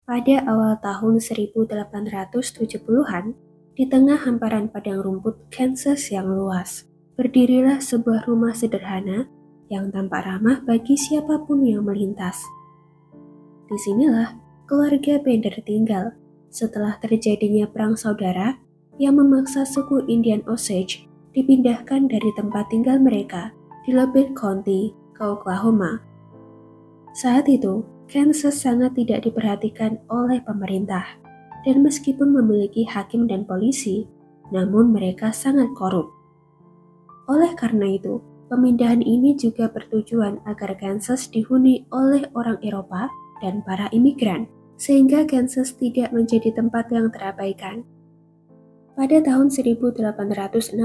Pada awal tahun 1870-an, di tengah hamparan padang rumput Kansas yang luas, berdirilah sebuah rumah sederhana yang tampak ramah bagi siapapun yang melintas. Disinilah keluarga Bender tinggal setelah terjadinya perang saudara yang memaksa suku Indian Osage dipindahkan dari tempat tinggal mereka di Lubbock County ke Oklahoma. Saat itu, Kansas sangat tidak diperhatikan oleh pemerintah, dan meskipun memiliki hakim dan polisi, namun mereka sangat korup. Oleh karena itu, pemindahan ini juga bertujuan agar Kansas dihuni oleh orang Eropa dan para imigran, sehingga Kansas tidak menjadi tempat yang terabaikan. Pada tahun 1862,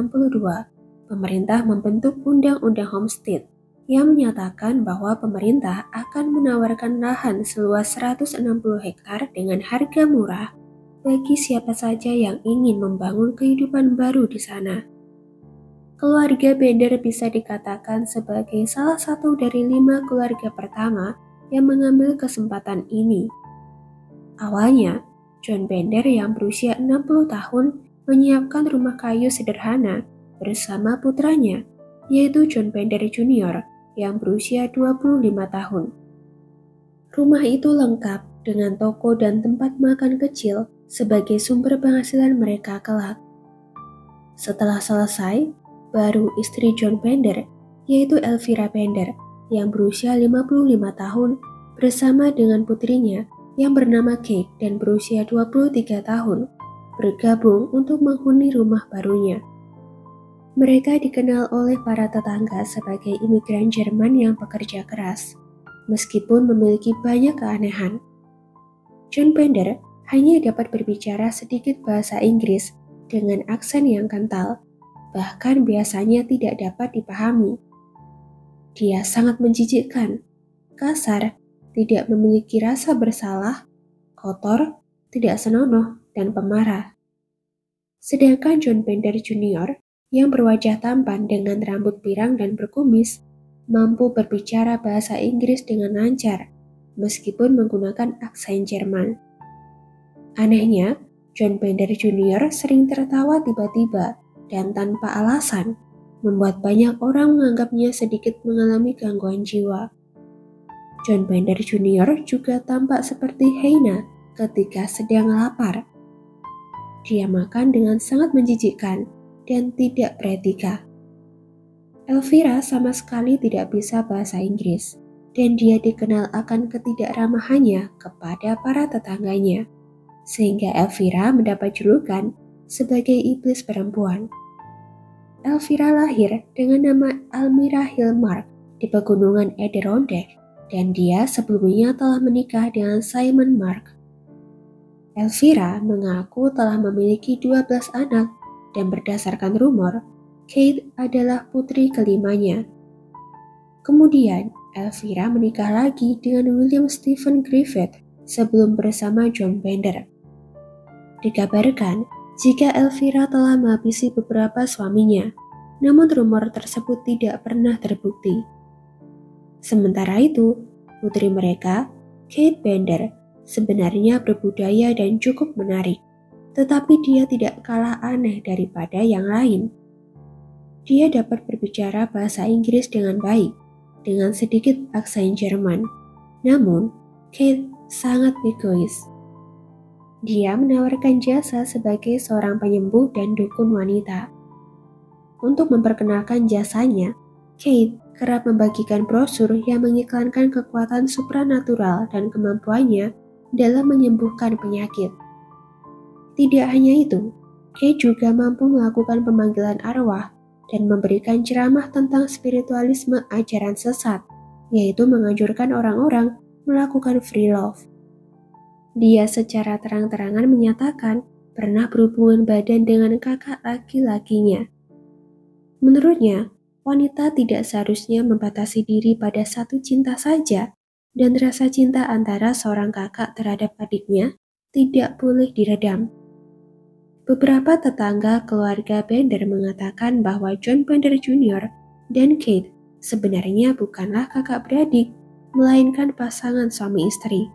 pemerintah membentuk Undang-Undang Homestead yang menyatakan bahwa pemerintah akan menawarkan lahan seluas 160 hektar dengan harga murah bagi siapa saja yang ingin membangun kehidupan baru di sana. Keluarga Bender bisa dikatakan sebagai salah satu dari 5 keluarga pertama yang mengambil kesempatan ini. Awalnya, John Bender yang berusia 60 tahun menyiapkan rumah kayu sederhana bersama putranya, yaitu John Bender Jr. yang berusia 25 tahun. Rumah itu lengkap dengan toko dan tempat makan kecil sebagai sumber penghasilan mereka kelak. Setelah selesai, baru istri John Bender, yaitu Elvira Bender, yang berusia 55 tahun, bersama dengan putrinya yang bernama Kate dan berusia 23 tahun, bergabung untuk menghuni rumah barunya. Mereka dikenal oleh para tetangga sebagai imigran Jerman yang bekerja keras, meskipun memiliki banyak keanehan. John Bender hanya dapat berbicara sedikit bahasa Inggris dengan aksen yang kental, bahkan biasanya tidak dapat dipahami. Dia sangat menjijikkan, kasar, tidak memiliki rasa bersalah, kotor, tidak senonoh, dan pemarah. Sedangkan John Bender Jr. yang berwajah tampan dengan rambut pirang dan berkumis, mampu berbicara bahasa Inggris dengan lancar, meskipun menggunakan aksen Jerman. Anehnya, John Bender Jr. sering tertawa tiba-tiba dan tanpa alasan, membuat banyak orang menganggapnya sedikit mengalami gangguan jiwa. John Bender Jr. juga tampak seperti hyena ketika sedang lapar. Dia makan dengan sangat menjijikkan dan tidak beretika. Elvira sama sekali tidak bisa bahasa Inggris, dan dia dikenal akan ketidakramahannya kepada para tetangganya, sehingga Elvira mendapat julukan sebagai iblis perempuan. Elvira lahir dengan nama Almira Hillmark di pegunungan Adirondack, dan dia sebelumnya telah menikah dengan Simon Mark. Elvira mengaku telah memiliki 12 anak, dan berdasarkan rumor, Kate adalah putri kelimanya. Kemudian, Elvira menikah lagi dengan William Stephen Griffith sebelum bersama John Bender. Dikabarkan, jika Elvira telah menghabisi beberapa suaminya, namun rumor tersebut tidak pernah terbukti. Sementara itu, putri mereka, Kate Bender, sebenarnya berbudaya dan cukup menarik, tetapi dia tidak kalah aneh daripada yang lain. Dia dapat berbicara bahasa Inggris dengan baik, dengan sedikit aksen Jerman. Namun, Kate sangat egois. Dia menawarkan jasa sebagai seorang penyembuh dan dukun wanita. Untuk memperkenalkan jasanya, Kate kerap membagikan brosur yang mengiklankan kekuatan supranatural dan kemampuannya dalam menyembuhkan penyakit. Tidak hanya itu, Kate juga mampu melakukan pemanggilan arwah dan memberikan ceramah tentang spiritualisme ajaran sesat, yaitu menganjurkan orang-orang melakukan free love. Dia secara terang-terangan menyatakan pernah berhubungan badan dengan kakak laki-lakinya. Menurutnya, wanita tidak seharusnya membatasi diri pada satu cinta saja, dan rasa cinta antara seorang kakak terhadap adiknya tidak boleh diredam. Beberapa tetangga keluarga Bender mengatakan bahwa John Bender Jr. dan Kate sebenarnya bukanlah kakak beradik, melainkan pasangan suami istri.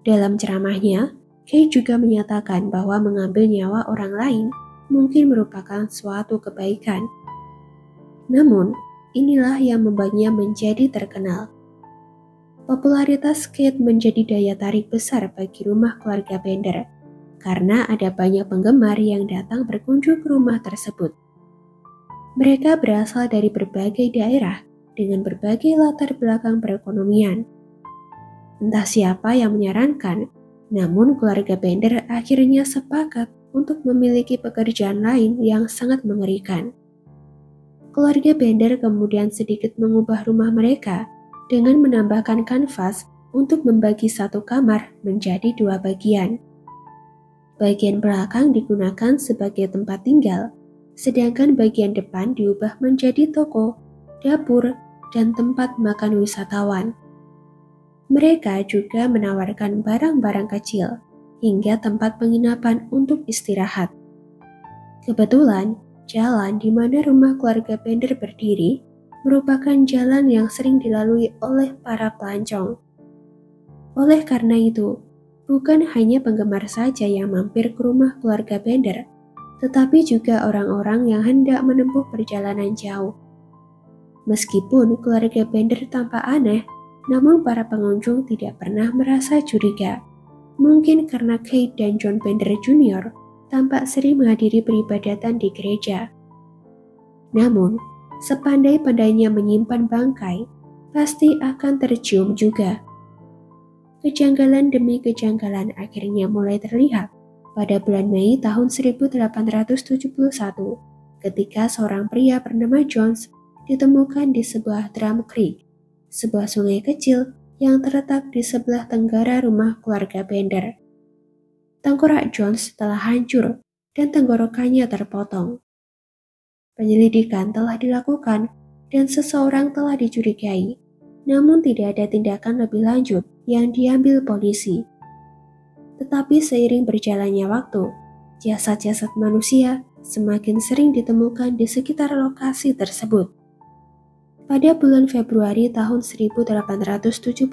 Dalam ceramahnya, Kay juga menyatakan bahwa mengambil nyawa orang lain mungkin merupakan suatu kebaikan. Namun, inilah yang membuatnya menjadi terkenal. Popularitas Kate menjadi daya tarik besar bagi rumah keluarga Bender, karena ada banyak penggemar yang datang berkunjung ke rumah tersebut. Mereka berasal dari berbagai daerah dengan berbagai latar belakang perekonomian. Entah siapa yang menyarankan, namun keluarga Bender akhirnya sepakat untuk memiliki pekerjaan lain yang sangat mengerikan. Keluarga Bender kemudian sedikit mengubah rumah mereka dengan menambahkan kanvas untuk membagi satu kamar menjadi dua bagian. Bagian belakang digunakan sebagai tempat tinggal, sedangkan bagian depan diubah menjadi toko, dapur, dan tempat makan wisatawan. Mereka juga menawarkan barang-barang kecil hingga tempat penginapan untuk istirahat. Kebetulan, jalan di mana rumah keluarga Bender berdiri merupakan jalan yang sering dilalui oleh para pelancong. Oleh karena itu, bukan hanya penggemar saja yang mampir ke rumah keluarga Bender, tetapi juga orang-orang yang hendak menempuh perjalanan jauh. Meskipun keluarga Bender tampak aneh, namun para pengunjung tidak pernah merasa curiga. Mungkin karena Kate dan John Bender Jr. tampak sering menghadiri peribadatan di gereja. Namun, sepandai-pandainya menyimpan bangkai, pasti akan tercium juga. Kejanggalan demi kejanggalan akhirnya mulai terlihat pada bulan Mei tahun 1871 ketika seorang pria bernama Jones ditemukan di sebuah Drum Creek, sebuah sungai kecil yang terletak di sebelah tenggara rumah keluarga Bender. Tengkorak Jones telah hancur dan tenggorokannya terpotong. Penyelidikan telah dilakukan dan seseorang telah dicurigai, namun tidak ada tindakan lebih lanjut yang diambil polisi. Tetapi seiring berjalannya waktu, jasad-jasad manusia semakin sering ditemukan di sekitar lokasi tersebut. Pada bulan Februari tahun 1872,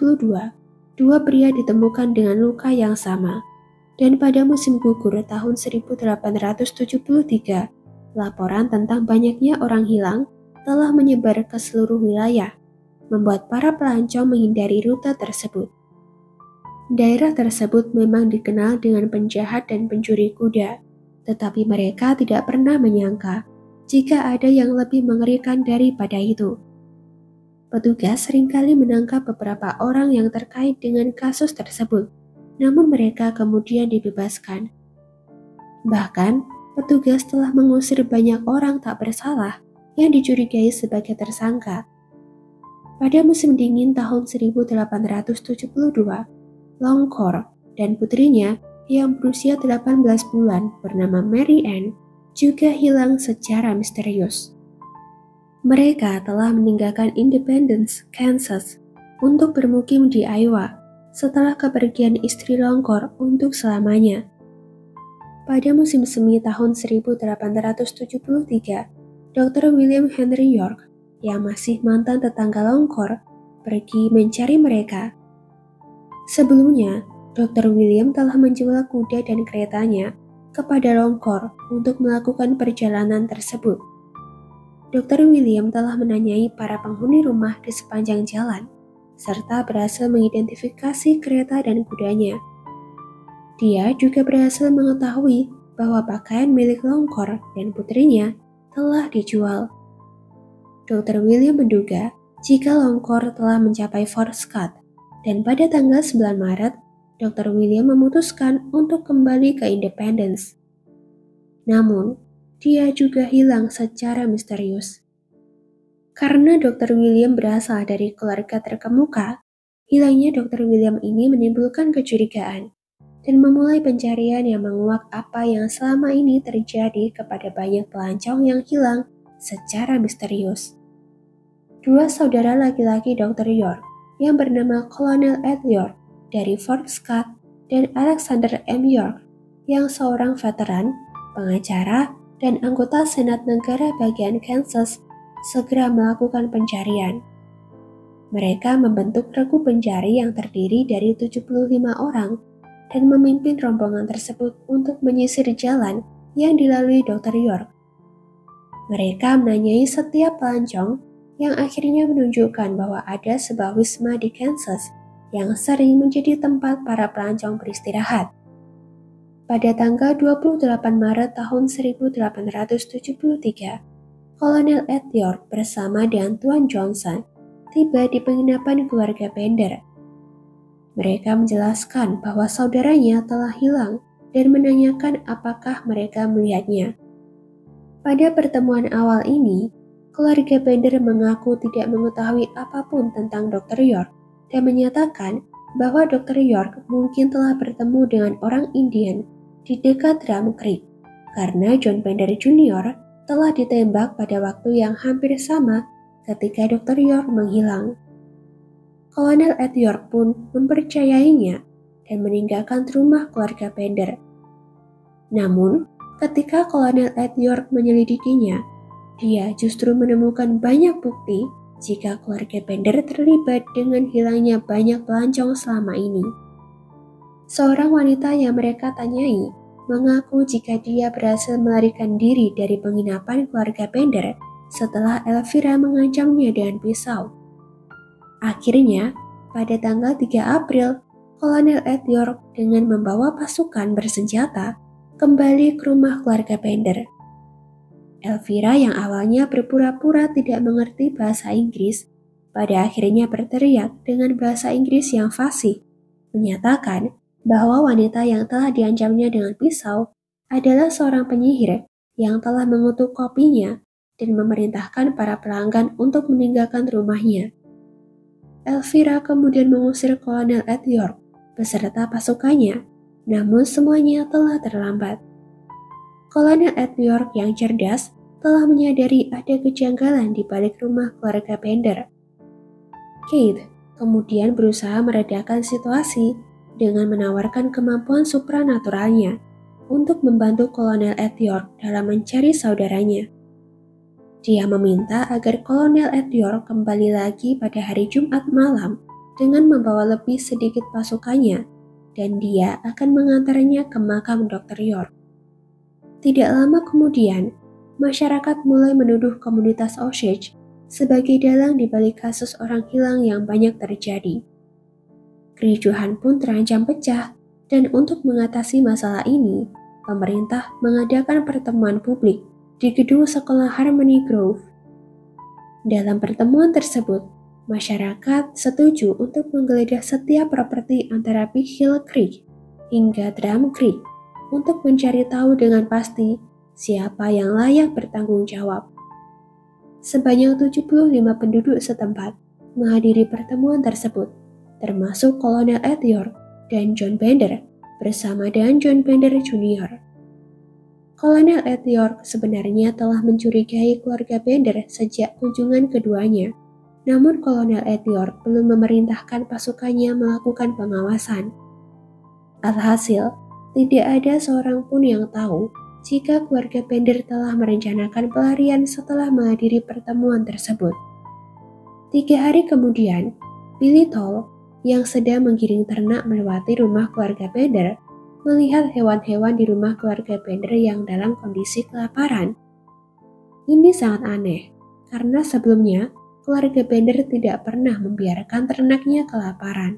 dua pria ditemukan dengan luka yang sama, dan pada musim gugur tahun 1873, laporan tentang banyaknya orang hilang telah menyebar ke seluruh wilayah, membuat para pelancong menghindari rute tersebut. Daerah tersebut memang dikenal dengan penjahat dan pencuri kuda, tetapi mereka tidak pernah menyangka jika ada yang lebih mengerikan daripada itu. Petugas seringkali menangkap beberapa orang yang terkait dengan kasus tersebut, namun mereka kemudian dibebaskan. Bahkan, petugas telah mengusir banyak orang tak bersalah yang dicurigai sebagai tersangka. Pada musim dingin tahun 1872, Longcore dan putrinya yang berusia 18 bulan bernama Mary Ann juga hilang secara misterius. Mereka telah meninggalkan Independence, Kansas untuk bermukim di Iowa setelah kepergian istri Longcore untuk selamanya. Pada musim semi tahun 1873, Dr. William Henry York, yang masih mantan tetangga Longcore, pergi mencari mereka. Sebelumnya, Dr. William telah menjual kuda dan keretanya kepada Longcore untuk melakukan perjalanan tersebut. Dr. William telah menanyai para penghuni rumah di sepanjang jalan, serta berhasil mengidentifikasi kereta dan kudanya. Dia juga berhasil mengetahui bahwa pakaian milik Longcore dan putrinya telah dijual. Dr. William menduga jika Longcore telah mencapai Fort Scott, dan pada tanggal 9 Maret, Dr. William memutuskan untuk kembali ke Independence. Namun, dia juga hilang secara misterius. Karena Dr. William berasal dari keluarga terkemuka, hilangnya Dr. William ini menimbulkan kecurigaan dan memulai pencarian yang menguak apa yang selama ini terjadi kepada banyak pelancong yang hilang secara misterius. Dua saudara laki-laki Dr. York yang bernama Colonel Ed York dari Fort Scott dan Alexander M. York yang seorang veteran, pengacara, dan anggota Senat Negara bagian Kansas segera melakukan pencarian. Mereka membentuk regu pencari yang terdiri dari 75 orang dan memimpin rombongan tersebut untuk menyisir jalan yang dilalui Dr. York. Mereka menanyai setiap pelancong yang akhirnya menunjukkan bahwa ada sebuah wisma di Kansas yang sering menjadi tempat para pelancong beristirahat. Pada tanggal 28 Maret tahun 1873, Kolonel Ed York bersama dengan Tuan Johnson tiba di penginapan keluarga Bender. Mereka menjelaskan bahwa saudaranya telah hilang dan menanyakan apakah mereka melihatnya. Pada pertemuan awal ini, keluarga Bender mengaku tidak mengetahui apapun tentang Dr. York dan menyatakan bahwa Dr. York mungkin telah bertemu dengan orang Indian di dekat Drum Creek karena John Bender Jr. telah ditembak pada waktu yang hampir sama ketika Dr. York menghilang. Kolonel Ed York pun mempercayainya dan meninggalkan rumah keluarga Bender. Namun, ketika Kolonel Ed York menyelidikinya, dia justru menemukan banyak bukti jika keluarga Bender terlibat dengan hilangnya banyak pelancong selama ini. Seorang wanita yang mereka tanyai mengaku jika dia berhasil melarikan diri dari penginapan keluarga Bender setelah Elvira mengancamnya dengan pisau. Akhirnya, pada tanggal 3 April, Kolonel Ed York dengan membawa pasukan bersenjata kembali ke rumah keluarga Bender. Elvira yang awalnya berpura-pura tidak mengerti bahasa Inggris, pada akhirnya berteriak dengan bahasa Inggris yang fasih, menyatakan bahwa wanita yang telah diancamnya dengan pisau adalah seorang penyihir yang telah mengutuk kopinya dan memerintahkan para pelanggan untuk meninggalkan rumahnya. Elvira kemudian mengusir Kolonel Ed York beserta pasukannya, namun semuanya telah terlambat. Kolonel Ed York yang cerdas telah menyadari ada kejanggalan di balik rumah keluarga Bender. Kate kemudian berusaha meredakan situasi dengan menawarkan kemampuan supranaturalnya untuk membantu Kolonel Ed York dalam mencari saudaranya. Dia meminta agar Kolonel Ed York kembali lagi pada hari Jumat malam dengan membawa lebih sedikit pasukannya, dan dia akan mengantarnya ke makam Dr. York. Tidak lama kemudian, masyarakat mulai menuduh komunitas Osage sebagai dalang di balik kasus orang hilang yang banyak terjadi. Kericuhan pun terancam pecah, dan untuk mengatasi masalah ini, pemerintah mengadakan pertemuan publik di gedung sekolah Harmony Grove. Dalam pertemuan tersebut, masyarakat setuju untuk menggeledah setiap properti antara Big Hill Creek hingga Drum Creek untuk mencari tahu dengan pasti siapa yang layak bertanggung jawab. Sebanyak 75 penduduk setempat menghadiri pertemuan tersebut, termasuk Kolonel Ed York dan John Bender bersama dengan John Bender Jr. Kolonel Ed York sebenarnya telah mencurigai keluarga Bender sejak kunjungan keduanya, namun Kolonel Ed York belum memerintahkan pasukannya melakukan pengawasan. Alhasil, tidak ada seorang pun yang tahu jika keluarga Bender telah merencanakan pelarian setelah menghadiri pertemuan tersebut. 3 hari kemudian, Billy Toll yang sedang menggiring ternak melewati rumah keluarga Bender melihat hewan-hewan di rumah keluarga Bender yang dalam kondisi kelaparan. Ini sangat aneh, karena sebelumnya keluarga Bender tidak pernah membiarkan ternaknya kelaparan.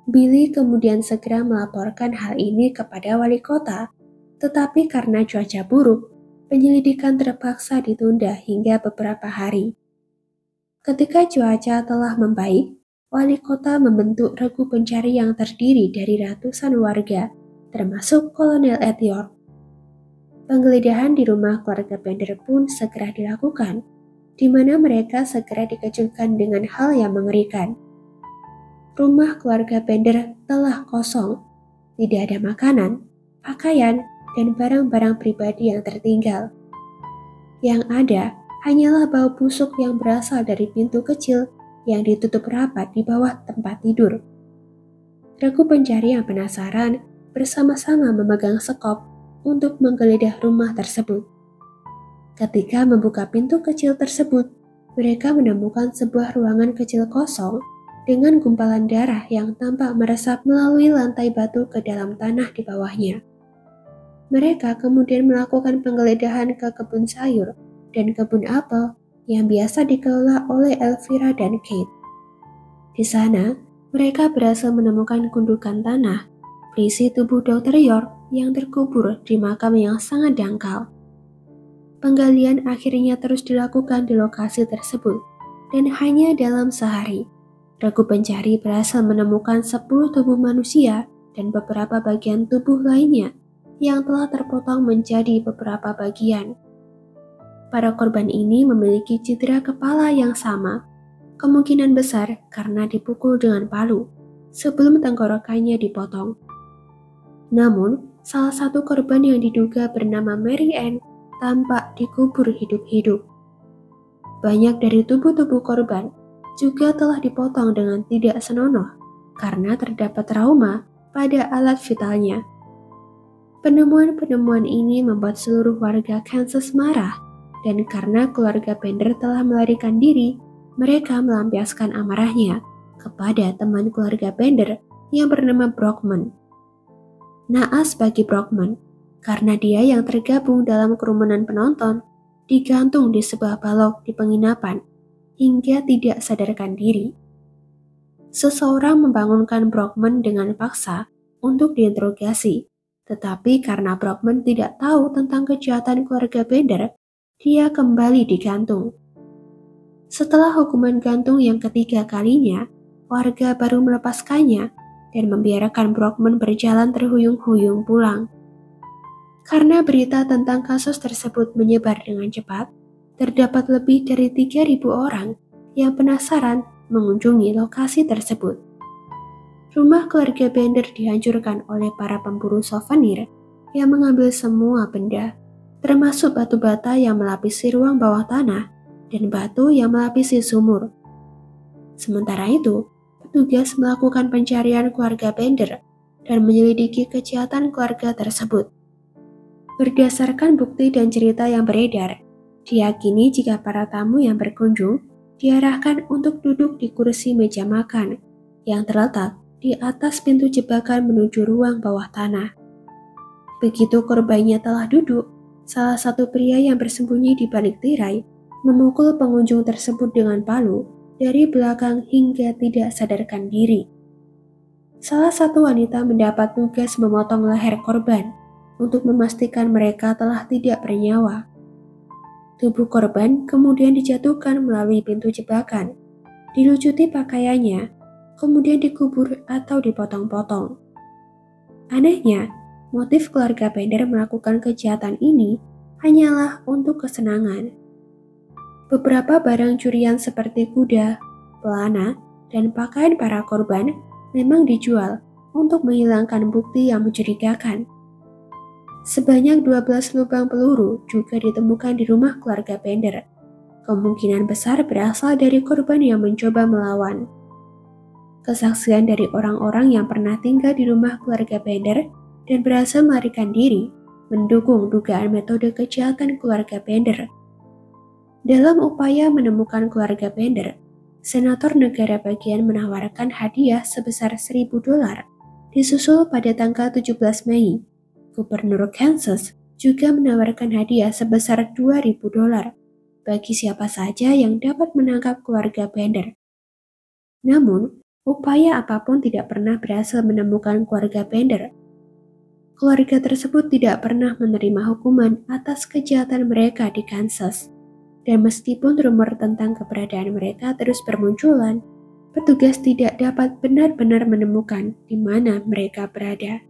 Billy kemudian segera melaporkan hal ini kepada wali kota, tetapi karena cuaca buruk, penyelidikan terpaksa ditunda hingga beberapa hari. Ketika cuaca telah membaik, wali kota membentuk regu pencari yang terdiri dari ratusan warga, termasuk Kolonel Ed York. Penggeledahan di rumah keluarga Bender pun segera dilakukan, di mana mereka segera dikejutkan dengan hal yang mengerikan. Rumah keluarga Bender telah kosong, tidak ada makanan, pakaian, dan barang-barang pribadi yang tertinggal. Yang ada hanyalah bau busuk yang berasal dari pintu kecil yang ditutup rapat di bawah tempat tidur. Regu pencari yang penasaran bersama-sama memegang sekop untuk menggeledah rumah tersebut. Ketika membuka pintu kecil tersebut, mereka menemukan sebuah ruangan kecil kosong dengan gumpalan darah yang tampak meresap melalui lantai batu ke dalam tanah di bawahnya. Mereka kemudian melakukan penggeledahan ke kebun sayur dan kebun apel yang biasa dikelola oleh Elvira dan Kate. Di sana, mereka berhasil menemukan gundukan tanah berisi tubuh Dr. York yang terkubur di makam yang sangat dangkal. Penggalian akhirnya terus dilakukan di lokasi tersebut, dan hanya dalam sehari, regu pencari berhasil menemukan 10 tubuh manusia dan beberapa bagian tubuh lainnya yang telah terpotong menjadi beberapa bagian. Para korban ini memiliki cedera kepala yang sama, kemungkinan besar karena dipukul dengan palu sebelum tenggorokannya dipotong. Namun, salah satu korban yang diduga bernama Mary Ann tampak dikubur hidup-hidup. Banyak dari tubuh-tubuh korban juga telah dipotong dengan tidak senonoh karena terdapat trauma pada alat vitalnya. Penemuan-penemuan ini membuat seluruh warga Kansas marah, dan karena keluarga Bender telah melarikan diri, mereka melampiaskan amarahnya kepada teman keluarga Bender yang bernama Brockman. Naas bagi Brockman, karena dia yang tergabung dalam kerumunan penonton, digantung di sebuah balok di penginapan hingga tidak sadarkan diri. Seseorang membangunkan Brockman dengan paksa untuk diinterogasi, tetapi karena Brockman tidak tahu tentang kejahatan keluarga Bender, dia kembali digantung. Setelah hukuman gantung yang ketiga kalinya, warga baru melepaskannya dan membiarkan Brockman berjalan terhuyung-huyung pulang. Karena berita tentang kasus tersebut menyebar dengan cepat, terdapat lebih dari 3.000 orang yang penasaran mengunjungi lokasi tersebut. Rumah keluarga Bender dihancurkan oleh para pemburu souvenir yang mengambil semua benda, termasuk batu bata yang melapisi ruang bawah tanah dan batu yang melapisi sumur. Sementara itu, petugas melakukan pencarian keluarga Bender dan menyelidiki kejahatan keluarga tersebut. Berdasarkan bukti dan cerita yang beredar, diyakini jika para tamu yang berkunjung diarahkan untuk duduk di kursi meja makan yang terletak di atas pintu jebakan menuju ruang bawah tanah. Begitu korbannya telah duduk, salah satu pria yang bersembunyi di balik tirai memukul pengunjung tersebut dengan palu dari belakang hingga tidak sadarkan diri. Salah satu wanita mendapat tugas memotong leher korban untuk memastikan mereka telah tidak bernyawa. Tubuh korban kemudian dijatuhkan melalui pintu jebakan, dilucuti pakaiannya, kemudian dikubur atau dipotong-potong. Anehnya, motif keluarga Bender melakukan kejahatan ini hanyalah untuk kesenangan. Beberapa barang curian seperti kuda, pelana, dan pakaian para korban memang dijual untuk menghilangkan bukti yang mencurigakan. Sebanyak 12 lubang peluru juga ditemukan di rumah keluarga Bender. Kemungkinan besar berasal dari korban yang mencoba melawan. Kesaksian dari orang-orang yang pernah tinggal di rumah keluarga Bender dan berhasil melarikan diri mendukung dugaan metode kejahatan keluarga Bender. Dalam upaya menemukan keluarga Bender, Senator negara bagian menawarkan hadiah sebesar $1.000, disusul pada tanggal 17 Mei. Gubernur Kansas juga menawarkan hadiah sebesar $2.000 bagi siapa saja yang dapat menangkap keluarga Bender. Namun, upaya apapun tidak pernah berhasil menemukan keluarga Bender. Keluarga tersebut tidak pernah menerima hukuman atas kejahatan mereka di Kansas. Dan meskipun rumor tentang keberadaan mereka terus bermunculan, petugas tidak dapat benar-benar menemukan di mana mereka berada.